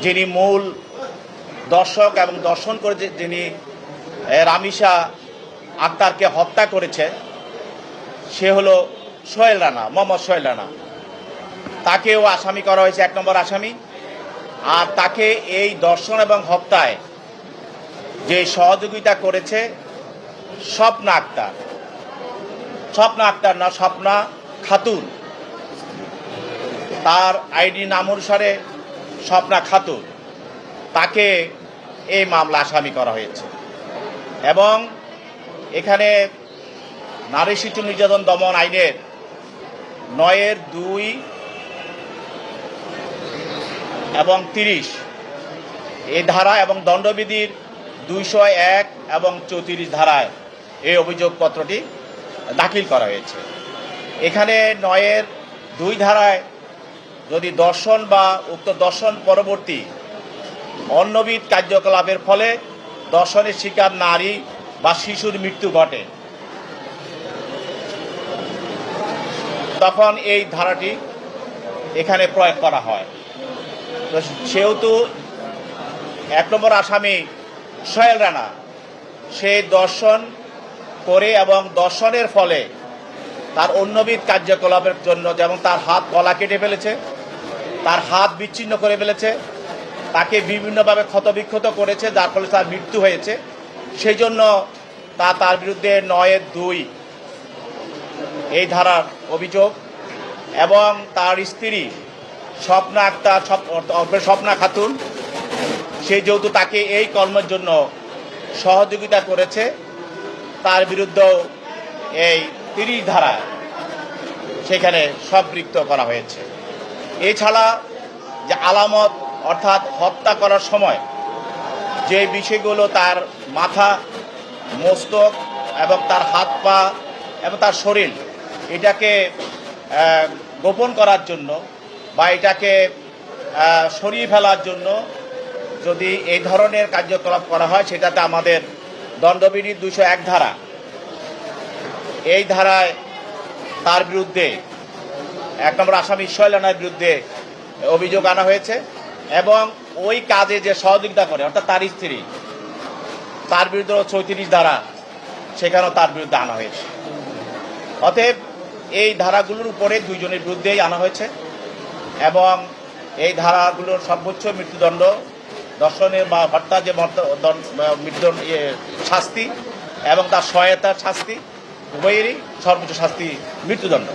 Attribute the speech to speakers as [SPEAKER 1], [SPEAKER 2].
[SPEAKER 1] যিনি মূল দর্শক এবং দর্শন করে যিনি রামিসা আক্তারকে হত্যা করেছে সে হলো সোহেল রানা, মোহাম্মদ সোহেল রানা। তাকেও আসামি করা হয়েছে, 1 নম্বর আসামি। আর তাকে এই দর্শন এবং হত্যায় যে সহযোগিতা করেছে স্বপ্না আক্তার, না স্বপ্না খাতুন, তার আইডি নাম অনুসারে স্বপ্না খাতুন, তাকে এই মামলা আসামি করা হয়েছে। এবং এখানে নারী শিশু নির্যাতন দমন আইনের 9-2 এবং 30 এই ধারা এবং দণ্ডবিধির 201 এবং 34 ধারায় এই অভিযোগপত্রটি দাখিল করা হয়েছে। এখানে 9-2 ধারায় যদি দর্শন বা উক্ত দর্শন পরবর্তী অন্যবিধ কার্যকলাপের ফলে দর্শনের শিকার নারী বা শিশুর মৃত্যু ঘটে, তখন এই ধারাটি এখানে প্রয়োগ করা হয়। তো সেহেতু 1 নম্বর আসামি সোহেল রানা সে দর্শন করে এবং দর্শনের ফলে তার অন্যবিধ কার্যকলাপের জন্য, যেমন তার হাত গলা কেটে ফেলেছে, তার হাত বিচ্ছিন্ন করে ফেলেছে, তাকে বিভিন্নভাবে ক্ষতবিক্ষত করেছে, যার ফলে তার মৃত্যু হয়েছে। সেই জন্য তার বিরুদ্ধে 9-2 এই ধারার অভিযোগ। এবং তার স্ত্রী স্বপ্না আক্তার, স্বপ্না খাতুন, সে যেহেতু তাকে এই কর্মের জন্য সহযোগিতা করেছে, তার বিরুদ্ধেও এই 30 ধারা সেখানে সম্পৃক্ত করা হয়েছে। এছাড়া যে আলামত, অর্থাৎ হত্যা করার সময় যে বিষয়গুলো তার মাথা, মস্তক এবং তার হাত পা এবং তার শরীর, এটাকে গোপন করার জন্য বা এটাকে সরিয়ে ফেলার জন্য যদি এই ধরনের কার্যকলাপ করা হয়, সেটাতে আমাদের দণ্ডবিধির 201 ধারা, এই ধারায় তার বিরুদ্ধে 1 নম্বর আসামি সোহেল রানার বিরুদ্ধে অভিযোগ আনা হয়েছে। এবং ওই কাজে যে সহযোগিতা করে, অর্থাৎ তার স্ত্রী, তার বিরুদ্ধে 34 ধারা সেখানেও তার বিরুদ্ধে আনা হয়েছে। অতএব এই ধারাগুলোর উপরে 2 জনের বিরুদ্ধেই আনা হয়েছে। এবং এই ধারাগুলোর সর্বোচ্চ মৃত্যুদণ্ড, দর্শনের বা হত্যা যে মৃত্যুদণ্ড শাস্তি এবং তার সহায়তার শাস্তি, উভয়েরই সর্বোচ্চ শাস্তি মৃত্যুদণ্ড।